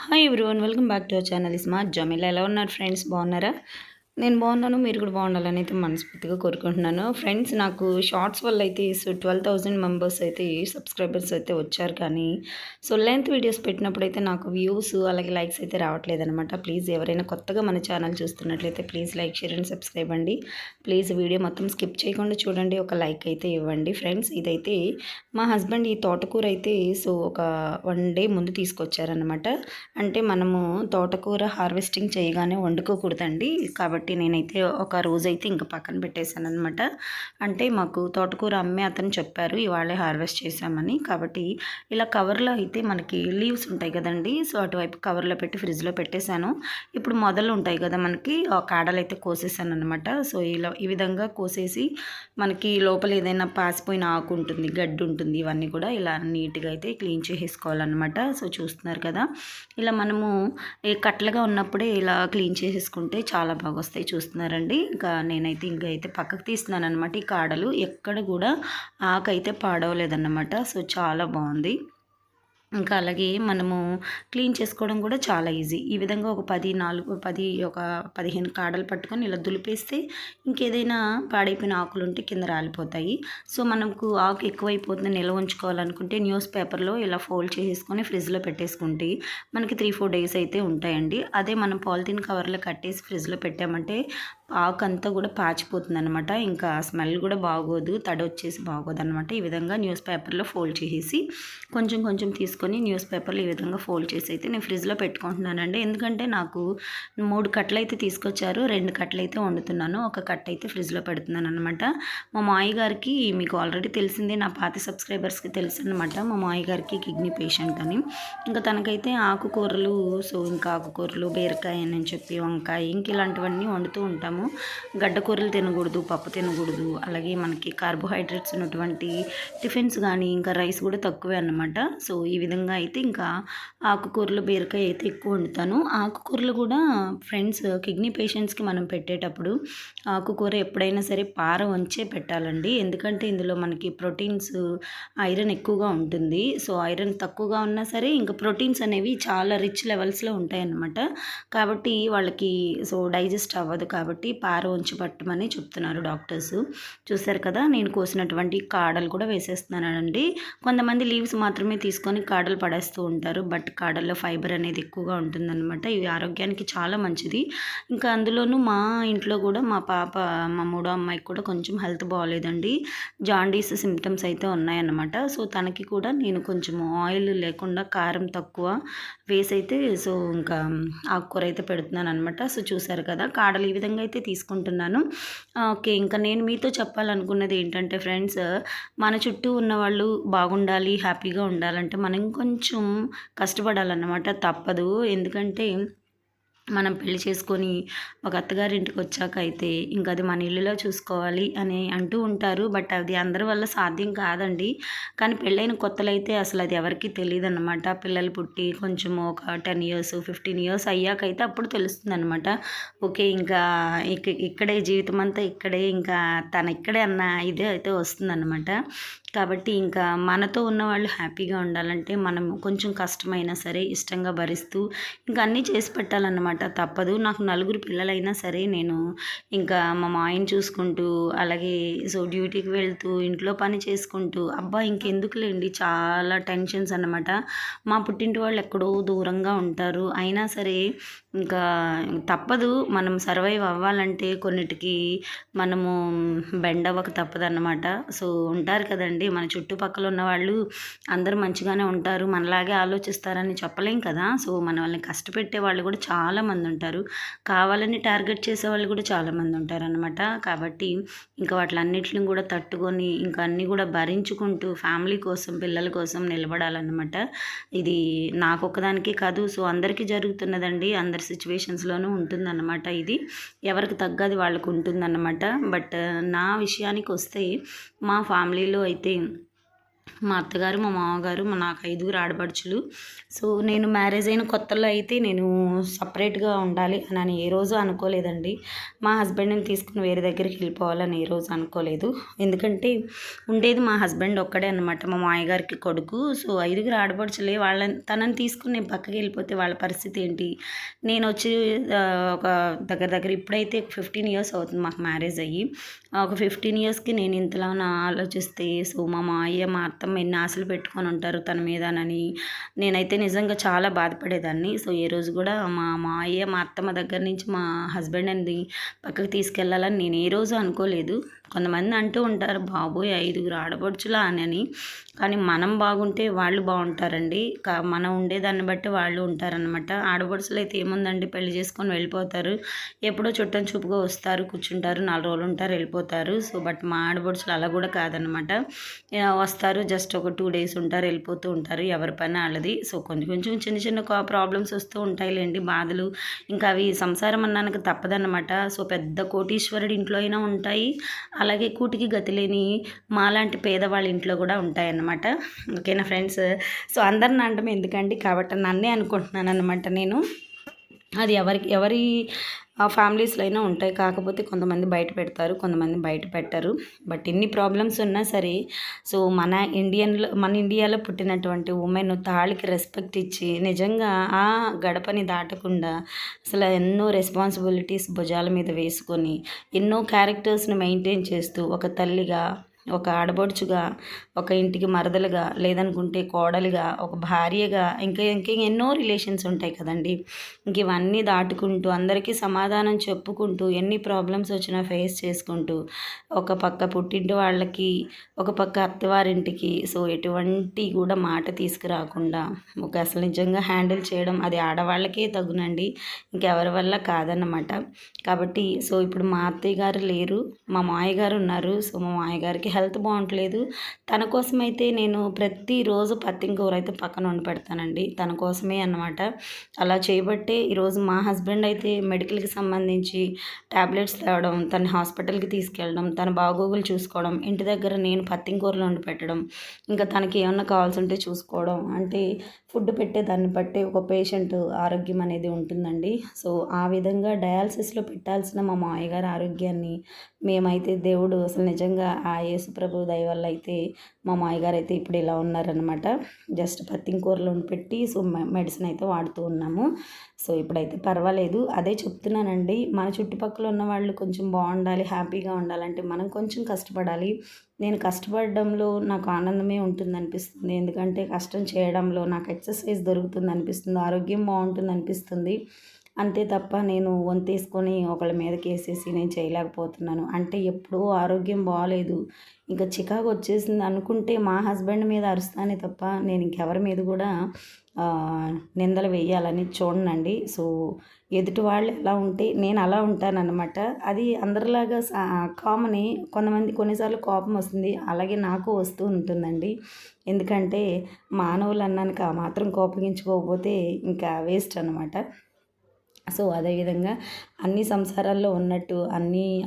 Hi everyone, welcome back to our channel smart Jamila. ఎలా ఉన్నారు friends? బాగున్నారా? నేను బాగున్నాను, మీరు కూడా బాగుండాలని అయితే మనస్ఫూర్తిగా కోరుకుంటున్నాను. ఫ్రెండ్స్, నాకు షార్ట్స్ వల్ల అయితే 12,000 మెంబర్స్ అయితే సబ్స్క్రైబర్స్ అయితే వచ్చారు. కానీ లెంత్ వీడియోస్ పెట్టినప్పుడు అయితే నాకు వ్యూస్ అలాగే లైక్స్ అయితే రావట్లేదు అనమాట. ప్లీజ్ ఎవరైనా కొత్తగా మన ఛానల్ చూస్తున్నట్లయితే please like, share and subscribe అండి. ప్లీజ్ వీడియో మొత్తం స్కిప్ చేయకుండా చూడండి, ఒక లైక్ అయితే ఇవ్వండి. ఫ్రెండ్స్, ఇదైతే మా హస్బెండ్ ఈ తోటకూర అయితే ఒక 1 డే ముందు తీసుకొచ్చారనమాట. అంటే మనము తోటకూర హార్వెస్టింగ్ చేయగానే వండుకోకూడదండి. కాబట్టి నేనైతే ఒక రోజైతే ఇంకా పక్కన పెట్టేశాను అనమాట. అంటే మాకు తోటకూర అమ్మే అతను చెప్పారు ఇవాళే హార్వెస్ట్ చేశామని. కాబట్టి ఇలా కవర్లో అయితే మనకి లీవ్స్ ఉంటాయి కదండి, అటువైపు కవర్లో పెట్టి ఫ్రిడ్జ్లో పెట్టేశాను. ఇప్పుడు మొదలు ఉంటాయి కదా మనకి, ఆ కాడలు అయితే కోసేసాను అనమాట. ఇలా ఈ విధంగా కోసేసి మనకి లోపల ఏదైనా పాసిపోయిన ఆకు ఉంటుంది, గడ్డి ఉంటుంది, ఇవన్నీ కూడా ఇలా నీట్గా అయితే క్లీన్ చేసేసుకోవాలన్నమాట. చూస్తున్నారు కదా, ఇలా మనము ఏ కట్టలుగా ఉన్నప్పుడే ఇలా క్లీన్ చేసేసుకుంటే చాలా బాగా వస్తాయి. చూస్తున్నారండి, ఇంకా నేనైతే ఇంకా అయితే పక్కకు తీస్తున్నాను అనమాట. ఈ కాడలు ఎక్కడ కూడా ఆకైతే పాడవలేదన్నమాట. చాలా బాగుంది. ఇంకా అలాగే మనము క్లీన్ చేసుకోవడం కూడా చాలా ఈజీ. ఈ విధంగా ఒక 15 కాడలు పట్టుకొని ఇలా దులిపేస్తే ఇంకేదైనా పాడైపోయిన ఆకులు ఉంటే కింద రాలిపోతాయి. మనకు ఆకు ఎక్కువైపోతుంది నిల్వ ఉంచుకోవాలనుకుంటే న్యూస్ పేపర్లో ఇలా ఫోల్డ్ చేసేసుకొని ఫ్రిడ్జ్లో పెట్టేసుకుంటే మనకి 3-4 డేస్ అయితే ఉంటాయండి. అదే మనం పాలిథిన్ కవర్లో కట్టేసి ఫ్రిడ్జ్లో పెట్టామంటే ఆకు అంతా కూడా పాచిపోతుంది అనమాట. ఇంకా స్మెల్ కూడా బాగోదు, తడి వచ్చేసి బాగోదు అనమాట. ఈ విధంగా న్యూస్ పేపర్లో ఫోల్డ్ చేసేసి కొంచెం కొంచెం తీసుకొని న్యూస్ పేపర్లో ఈ విధంగా ఫోల్డ్ చేసి అయితే నేను ఫ్రిడ్జ్లో పెట్టుకుంటున్నానండి. ఎందుకంటే నాకు 3 కట్టలు అయితే తీసుకొచ్చారు, 2 కట్టలు అయితే వండుతున్నాను, ఒక కట్ట అయితే ఫ్రిడ్జ్లో పెడుతున్నాను అనమాట. మా మామయ్య గారికి, మీకు ఆల్రెడీ తెలిసిందే, నా పాత సబ్స్క్రైబర్స్కి తెలుసు అనమాట, మా మామయ్య గారికి కిడ్నీ పేషెంట్ అని. ఇంకా తనకైతే ఆకుకూరలు, ఇంకా ఆకుకూరలు, బీరకాయ అని చెప్పి, వంకాయ, ఇంక ఇలాంటివన్నీ వండుతూ ఉంటాము. గడ్డకూరలు తినకూడదు, పప్పు తినకూడదు, అలాగే మనకి కార్బోహైడ్రేట్స్ ఉన్నటువంటి టిఫిన్స్ కానీ ఇంకా రైస్ కూడా తక్కువే అన్నమాట. ఈ విధంగా అయితే ఇంకా ఆకుకూరలు, బీరకాయ అయితే ఎక్కువ వండుతాను. ఆకుకూరలు కూడా ఫ్రెండ్స్, కిడ్నీ పేషెంట్స్కి మనం పెట్టేటప్పుడు ఆకుకూర ఎప్పుడైనా సరే పార వంచే పెట్టాలండి. ఎందుకంటే ఇందులో మనకి ప్రోటీన్స్, ఐరన్ ఎక్కువగా ఉంటుంది. ఐరన్ తక్కువగా ఉన్నా సరే ఇంకా ప్రోటీన్స్ అనేవి చాలా రిచ్ లెవెల్స్లో ఉంటాయి అన్నమాట. కాబట్టి వాళ్ళకి డైజెస్ట్ అవ్వదు. కాబట్టి పార ఉంచి పట్టమని చెప్తున్నారు డాక్టర్స్. చూసారు కదా, నేను కోసినటువంటి కాడలు కూడా వేసేస్తున్నానండి. కొంతమంది లీవ్స్ మాత్రమే తీసుకొని కాడలు పడేస్తూ ఉంటారు, బట్ కాడల్లో ఫైబర్ అనేది ఎక్కువగా ఉంటుందన్నమాట. ఇవి ఆరోగ్యానికి చాలా మంచిది. ఇంకా అందులోనూ మా ఇంట్లో కూడా మా పాప, మా మూడో అమ్మాయికి కూడా కొంచెం హెల్త్ బాగోలేదండి, జాండీస్ సిమ్టమ్స్ అయితే ఉన్నాయన్నమాట. తనకి కూడా నేను కొంచెం ఆయిల్ లేకుండా కారం తక్కువ వేసి అయితే ఇంకా ఆకుకూర అయితే పెడుతున్నాను అనమాట. చూసారు కదా, కాడలు ఈ విధంగా అయితే తీసుకుంటున్నాను. ఓకే, ఇంకా నేను మీతో చెప్పాలనుకున్నది ఏంటంటే ఫ్రెండ్స్, మన చుట్టూ ఉన్న వాళ్ళు బాగుండాలి, హ్యాపీగా ఉండాలంటే మనం కొంచెం కష్టపడాలన్నమాట, తప్పదు. ఎందుకంటే మనం పెళ్లి చేసుకొని ఒక అత్తగారింటికి వచ్చాక అయితే ఇంకా అది మన ఇల్లులో చూసుకోవాలి అని అంటూ ఉంటారు, బట్ అది అందరి వల్ల సాధ్యం కాదండి. కానీ పెళ్ళైన కొత్తలో అయితే అసలు అది ఎవరికి తెలియదు అనమాట. పిల్లలు పుట్టి కొంచెం ఒక 10 ఇయర్స్ 15 ఇయర్స్ అయ్యాకైతే అప్పుడు తెలుస్తుంది అనమాట. ఓకే, ఇంకా ఇక్కడే జీవితం అంతా ఇక్కడే, ఇంకా ఇక్కడే అన్న ఇదే అయితే వస్తుందన్నమాట. కాబట్టి ఇంకా మనతో ఉన్నవాళ్ళు హ్యాపీగా ఉండాలంటే మనం కొంచెం కష్టమైనా సరే ఇష్టంగా భరిస్తూ ఇంకా అన్నీ చేసి పెట్టాలన్నమాట, తప్పదు. నాకు 4 పిల్లలైనా సరే నేను ఇంకా మా మాయని చూసుకుంటూ, అలాగే డ్యూటీకి వెళ్తూ, ఇంట్లో పని చేసుకుంటూ, అబ్బా ఇంకెందుకులేండి, చాలా టెన్షన్స్ అన్నమాట. మా పుట్టింటి వాళ్ళు ఎక్కడో దూరంగా ఉంటారు, అయినా సరే ఇంకా తప్పదు. మనం సర్వైవ్ అవ్వాలంటే కొన్నిటికి మనము బెండ్ అవ్వక తప్పదన్నమాట. ఉంటారు కదండి మన చుట్టుపక్కల ఉన్న వాళ్ళు, అందరూ మంచిగానే ఉంటారు, మనలాగే ఆలోచిస్తారని చెప్పలేం కదా. మన వాళ్ళని కష్టపెట్టే వాళ్ళు కూడా చాలామంది ఉంటారు, కావాలని టార్గెట్ చేసే వాళ్ళు కూడా చాలామంది ఉంటారనమాట. కాబట్టి ఇంకా వాటిలన్నిటిని కూడా తట్టుకొని ఇంకా అన్నీ కూడా భరించుకుంటూ ఫ్యామిలీ కోసం, పిల్లల కోసం నిలబడాలన్నమాట. ఇది నాకొక్కదానికే కాదు, అందరికీ జరుగుతున్నదండి, అందరి సిచ్యువేషన్స్లోనూ ఉంటుందన్నమాట. ఇది ఎవరికి తగ్గది వాళ్ళకు ఉంటుందన్నమాట. బట్ నా విషయానికి వస్తే మా ఫ్యామిలీలో అయితే మా అత్తగారు, మా మామగారు, నాకు 5 ఆడపడుచులు. సో, నేను మ్యారేజ్ అయిన కొత్తలో అయితే నేను సపరేట్‌గా ఉండాలి అని ఏ రోజు అనుకోలేదండి. మా హస్బెండ్‌ని తీసుకొని వేరే దగ్గరికి వెళ్ళిపోవాలని ఏ రోజు అనుకోలేదు. ఎందుకంటే ఉండేది మా హస్బెండ్ ఒక్కడే అనమాట. మా మామయ్య గారికి కొడుకు. సో, 5 ఆడపడుచులే తనని తీసుకొని నేను పక్కకి వెళ్ళిపోతే వాళ్ళ పరిస్థితి ఏంటి? నేనొచ్చి ఒక దగ్గర దగ్గర ఇప్పుడైతే 15 ఇయర్స్ అవుతుంది మాకు మ్యారేజ్ అయ్యి. ఒక 15 ఇయర్స్‌కి నేను ఇంతలానా ఆలోచిస్తే సో, మా మావయ్య, మా అత్తమ్మ ఎన్ని ఆశలు పెట్టుకొని ఉంటారు తన మీదనని నేనైతే నిజంగా చాలా బాధపడేదాన్ని. సో, ఏ రోజు కూడా మా మావయ్య, మా అత్తమ్మ దగ్గర నుంచి మా హస్బెండ్ అనేది పక్కకు తీసుకెళ్ళాలని నేను ఏ రోజు అనుకోలేదు. కొంతమంది అంటూ ఉంటారు, బాబోయ్! 5 ఆడపడుచులా అని. కానీ మనం బాగుంటే వాళ్ళు బాగుంటారండి. మనం ఉండేదాన్ని బట్టి వాళ్ళు ఉంటారనమాట. ఆడపడుచులు అయితే ఏముందండి, పెళ్లి చేసుకొని వెళ్ళిపోతారు. ఎప్పుడో చుట్టం చూపుగా వస్తారు, కూర్చుంటారు, 4 రోజులు ఉంటారు, వెళ్ళిపోతారు. సో, బట్ మా ఆడపడుచులు అలా కూడా కాదనమాట. వస్తారు, జస్ట్ ఒక 2 డేస్ ఉంటారు, వెళ్ళిపోతూ ఉంటారు. ఎవరి పని వాళ్ళది. సో, కొంచెం కొంచెం చిన్న చిన్న ప్రాబ్లమ్స్ వస్తూ ఉంటాయిలేండి, బాధలు. ఇంకా అవి సంసారం అన్నానికి తప్పదన్నమాట. సో, పెద్ద కోటీశ్వరుడి ఇంట్లో అయినా ఉంటాయి, అలాగే కూటికి గతి లేని మాలాంటి పేదవాళ్ళ ఇంట్లో కూడా ఉంటాయన్నమాట. ఓకేనా ఫ్రెండ్స్? సో, అందరిని అనడం ఎందుకండి, కాబట్టి నన్నే అనుకుంటున్నాను అనమాట నేను. అది ఎవరి ఫ్యామిలీస్లో అయినా ఉంటాయి. కాకపోతే కొంతమంది బయట పెడతారు, కొంతమంది బయట పెట్టరు. బట్ ఎన్ని ప్రాబ్లమ్స్ ఉన్నా సరే, సో మన ఇండియాలో పుట్టినటువంటి ఉమెన్ తాళికి రెస్పెక్ట్ ఇచ్చి నిజంగా ఆ గడపని దాటకుండా అసలు ఎన్నో రెస్పాన్సిబిలిటీస్ భుజాల మీద వేసుకొని ఎన్నో క్యారెక్టర్స్ని మెయింటైన్ చేస్తూ ఒక తల్లిగా, ఒక ఆడపడుచుగా, ఒక ఇంటికి మరదలుగా, లేదనుకుంటే కోడలుగా, ఒక భార్యగా, ఇంకా ఎన్నో రిలేషన్స్ ఉంటాయి కదండి. ఇంక ఇవన్నీ దాటుకుంటూ అందరికీ సమాధానం చెప్పుకుంటూ ఎన్ని ప్రాబ్లమ్స్ వచ్చినా ఫేస్ చేసుకుంటూ ఒక పక్క పుట్టింటి వాళ్ళకి, ఒక పక్క అత్తవారింటికి, సో ఎటువంటి కూడా మాట తీసుకురాకుండా ఒక అసలు నిజంగా హ్యాండిల్ చేయడం అది ఆడవాళ్ళకే తగునండి, ఇంకెవరి వల్ల కాదన్నమాట. కాబట్టి సో ఇప్పుడు మా అత్తయ్య గారు లేరు, మా మామయ్య గారు ఉన్నారు. సో మా మామయ్య గారికి హెల్త్ బాగుంటలేదు. తన కోసమైతే నేను ప్రతిరోజు పత్తింకూర అయితే పక్కన వండి పెడతానండి, తన కోసమే అన్నమాట. అలా చేయబట్టే ఈరోజు మా హస్బెండ్ అయితే మెడికల్కి సంబంధించి ట్యాబ్లెట్స్ తేవడం, తన హాస్పిటల్కి తీసుకెళ్ళడం, తన బాగోగులు చూసుకోవడం, ఇంటి దగ్గర నేను పత్తింకూరలు వండి పెట్టడం, ఇంకా తనకి ఏమన్నా కావాల్సి ఉంటే చూసుకోవడం. అంటే ఫుడ్ పెట్టే దాన్ని బట్టే ఒక పేషెంట్ ఆరోగ్యం అనేది ఉంటుందండి. సో ఆ విధంగా డయాలసిస్లో పెట్టాల్సిన మా మామయ్య గారి ఆరోగ్యాన్ని మేమైతే దేవుడు అసలు నిజంగా ఆ యేసుప్రభు దయ వల్ల అయితే మా మామయ్య గారు అయితే ఇప్పుడు ఇలా ఉన్నారనమాట. జస్ట్ పత్తింకూరలు వండి పెట్టి సో మెడిసిన్ అయితే వాడుతూ ఉన్నాము. సో ఇప్పుడైతే పర్వాలేదు. అదే చెప్తున్నానండి, మన చుట్టుపక్కల ఉన్న వాళ్ళు కొంచెం బాగుండాలి, హ్యాపీగా ఉండాలంటే మనం కొంచెం కష్టపడాలి. నేను కష్టపడడంలో నాకు ఆనందమే ఉంటుంది అనిపిస్తుంది. ఎందుకంటే కష్టం చేయడంలో నాకు ఎక్సర్సైజ్ దొరుకుతుంది అనిపిస్తుంది, ఆరోగ్యం బాగుంటుంది అనిపిస్తుంది. అంతే తప్ప నేను వంతేసుకొని ఒకళ్ళ మీదకి వేసేసి నేను చేయలేకపోతున్నాను. అంటే ఎప్పుడూ ఆరోగ్యం బాగాలేదు, ఇంకా చికాకు వచ్చేసింది అనుకుంటే మా హస్బెండ్ మీద అరుస్తానే తప్ప నేను ఇంకెవరి మీద కూడా నిందలు వేయాలని చూడనండి. సో ఎదుటి వాళ్ళు ఎలా ఉంటే నేను అలా ఉంటానన్నమాట. అది అందరిలాగా కామనే. కొన్నిసార్లు కోపం వస్తుంది, అలాగే నాకు వస్తూ ఉంటుందండి. ఎందుకంటే మానవులు అన్నానికి ఆ మాత్రం కోపగించుకోకపోతే ఇంకా వేస్ట్ అనమాట. సో అదేవిధంగా అన్ని సంసారాల్లో ఉన్నట్టు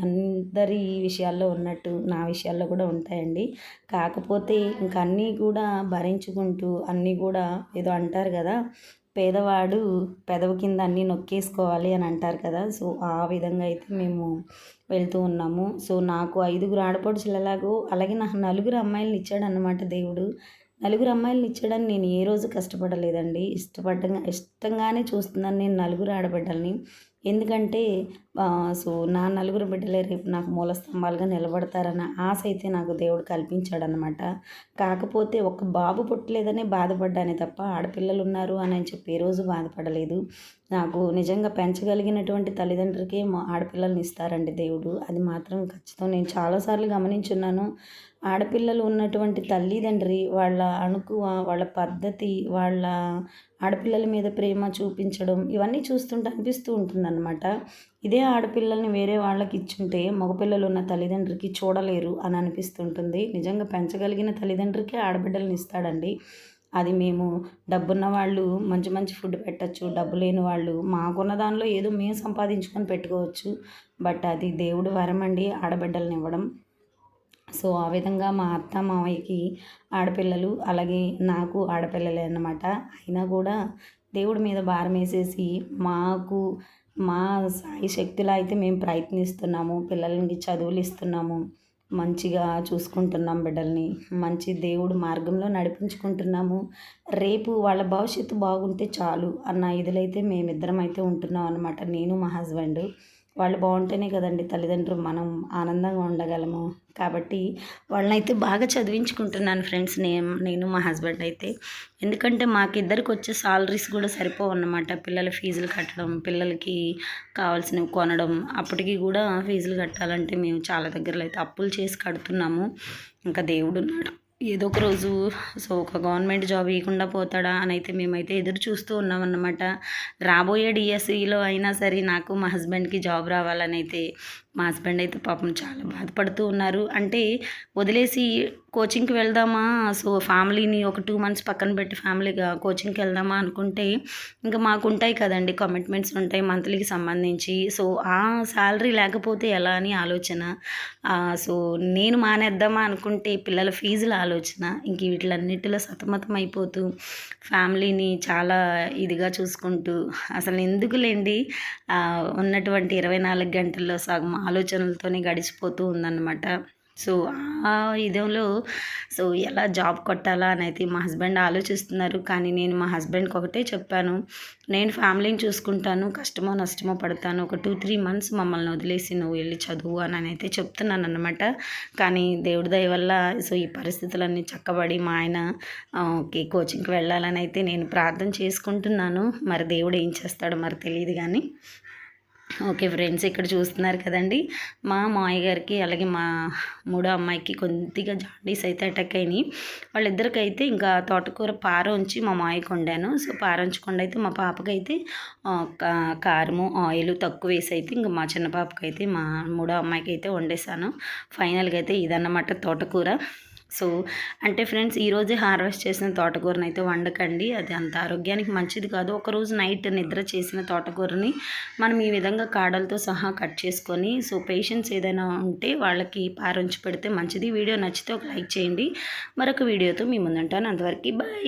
అందరి విషయాల్లో ఉన్నట్టు నా విషయాల్లో కూడా ఉంటాయండి. కాకపోతే ఇంక అన్నీ కూడా భరించుకుంటూ అన్నీ కూడా ఏదో అంటారు కదా, పేదవాడు పెదవి కింద అన్నీ నొక్కేసుకోవాలి అని అంటారు కదా. సో ఆ విధంగా అయితే మేము వెళ్తూ ఉన్నాము. సో నాకు 5 ఆడపడుచులు ఎలాగో అలాగే నాకు 4 అమ్మాయిలను ఇచ్చాడన్నమాట దేవుడు. 4 అమ్మాయిలని ఇచ్చడానికి నేను ఏ రోజు కష్టపడలేదండి. ఇష్టంగానే చూస్తున్నాను నేను 4 ఆడబిడ్డలని. ఎందుకంటే సో నా 4 బిడ్డలే రేపు నాకు మూల స్తంభాలుగా నిలబడతారన్న ఆశ అయితే నాకు దేవుడు కల్పించాడనమాట. కాకపోతే ఒక బాబు పుట్టలేదనే బాధపడ్డానే తప్ప ఆడపిల్లలు ఉన్నారు అని చెప్పి ఏ రోజు బాధపడలేదు. నాకు నిజంగా పెంచగలిగినటువంటి తల్లిదండ్రులకే ఆడపిల్లల్ని ఇస్తారండి దేవుడు, అది మాత్రం ఖచ్చితం. నేను చాలాసార్లు గమనించున్నాను. ఆడపిల్లలు ఉన్నటువంటి తల్లిదండ్రి వాళ్ళ అణుకువ, వాళ్ళ పద్ధతి, వాళ్ళ ఆడపిల్లల మీద ప్రేమ చూపించడం ఇవన్నీ చూస్తుంటే అనిపిస్తూ ఉంటుందన్నమాట. ఇదే ఆడపిల్లల్ని వేరే వాళ్ళకి ఇచ్చుంటే మగపిల్లలు ఉన్న తల్లిదండ్రికి చూడలేరు అని అనిపిస్తుంటుంది. నిజంగా పెంచగలిగిన తల్లిదండ్రికి ఆడబిడ్డలను ఇస్తాడండి. అది మేము డబ్బున్న వాళ్ళు మంచి మంచి ఫుడ్ పెట్టచ్చు, డబ్బు లేని వాళ్ళు మాకున్న దానిలో ఏదో మేము సంపాదించుకొని పెట్టుకోవచ్చు. బట్ అది దేవుడు వరం అండి ఆడబిడ్డలను ఇవ్వడం. సో ఆ విధంగా మా అత్త మామయ్యకి ఆడపిల్లలు, అలాగే నాకు ఆడపిల్లలే అన్నమాట. అయినా కూడా దేవుడి మీద భారం వేసేసి మాకు మా సాయి శక్తిలో అయితే మేము ప్రయత్నిస్తున్నాము. పిల్లలకి చదువులు ఇస్తున్నాము, మంచిగా చూసుకుంటున్నాం బిడ్డల్ని, మంచి దేవుడు మార్గంలో నడిపించుకుంటున్నాము. రేపు వాళ్ళ భవిష్యత్తు బాగుంటే చాలు అన్న ఇదిలో అయితే మేమిద్దరం అయితే ఉంటున్నాం అనమాట, నేను మా హస్బెండ్. వాళ్ళు బాగుంటేనే కదండి తల్లిదండ్రులు మనం ఆనందంగా ఉండగలము. కాబట్టి వాళ్ళనైతే బాగా చదివించుకుంటున్నాను ఫ్రెండ్స్, నేను మా హస్బెండ్ అయితే. ఎందుకంటే మాకిద్దరికి వచ్చే సాలరీస్ కూడా సరిపోవన్నమాట. పిల్లల ఫీజులు కట్టడం, పిల్లలకి కావాల్సినవి కొనడం, అప్పటికి కూడా ఫీజులు కట్టాలంటే మేము చాలా దగ్గరలో అయితే అప్పులు చేసి కడుతున్నాము. ఇంకా దేవుడు ఉన్నాడు, ఏదో ఒక రోజు సో ఒక గవర్నమెంట్ జాబ్ ఇవ్వకుండా పోతాడా అని అయితే మేమైతే ఎదురు చూస్తూ ఉన్నామన్నమాట. రాబోయే డిఎస్సిలో అయినా సరే నాకు మా హస్బెండ్కి జాబ్ రావాలని అయితే మా హస్బెండ్ అయితే పాపం చాలా బాధపడుతూ ఉన్నారు. అంటే వదిలేసి కోచింగ్కి వెళ్దామా, సో ఫ్యామిలీని ఒక 2 months పక్కన పెట్టి ఫ్యామిలీగా కోచింగ్కి వెళ్దామా అనుకుంటే ఇంకా మాకు ఉంటాయి కదండి, కమిట్మెంట్స్ ఉంటాయి మంత్లీకి సంబంధించి. సో ఆ శాలరీ లేకపోతే ఎలా అని ఆలోచన. సో నేను మానేద్దామా అనుకుంటే పిల్లల ఫీజుల ఆలోచన. ఇంక వీటిలన్నిటిలో సతమతం అయిపోతూ ఫ్యామిలీని చాలా ఇదిగా చూసుకుంటూ అసలు ఎందుకులేండి ఉన్నటువంటి 24 గంటల్లో సగం ఆలోచనలతోనే గడిచిపోతూ ఉందన్నమాట. సో ఆ ఇదంలో సో ఎలా జాబ్ కొట్టాలా అని అయితే మా హస్బెండ్ ఆలోచిస్తున్నారు. కానీ నేను మా హస్బెండ్కి ఒకటే చెప్పాను, నేను ఫ్యామిలీని చూసుకుంటాను, కష్టమో నష్టమో పడతాను, ఒక 2-3 months మమ్మల్ని వదిలేసి నువ్వు వెళ్ళి చదువు అని అయితే చెప్తున్నాను అనమాట. కానీ దేవుడి దయ వల్ల సో ఈ పరిస్థితులన్నీ చక్కబడి మా ఆయన ఓకే కోచింగ్కి వెళ్ళాలని అయితే నేను ప్రార్థన చేసుకుంటున్నాను. మరి దేవుడు ఏం చేస్తాడో మరి తెలియదు కానీ. ఓకే ఫ్రెండ్స్, ఇక్కడ చూస్తున్నారు కదండి మా మామయ్య గారికి అలాగే మా మూడో అమ్మాయికి కొద్దిగా జాండీస్ అయితే అటాక్ అయినాయి. వాళ్ళిద్దరికైతే ఇంకా తోటకూర పార ఉంచి మా మామయ్యకి వండాను. సో పార ఉంచకుండా అయితే మా పాపకైతే కారము ఆయిల్ తక్కువ వేసి అయితే ఇంకా మా చిన్న పాపకైతే మా మూడో అమ్మాయికి అయితే వండేసాను. ఫైనల్గా అయితే ఇదన్నమాట తోటకూర. సో అంటే ఫ్రెండ్స్ ఈరోజే హార్వెస్ట్ చేసిన తోటకూరని అయితే వండకండి, అది అంత ఆరోగ్యానికి మంచిది కాదు. ఒకరోజు నైట్ నిద్ర చేసిన తోటకూరని మనం ఈ విధంగా కాడలతో సహా కట్ చేసుకొని సో పేషెంట్స్ ఏదైనా ఉంటే వాళ్ళకి పారుంచి పెడితే మంచిది. వీడియో నచ్చితే ఒక లైక్ చేయండి. మరొక వీడియోతో మీ ముందుంటాను. అంతవరకు బాయ్.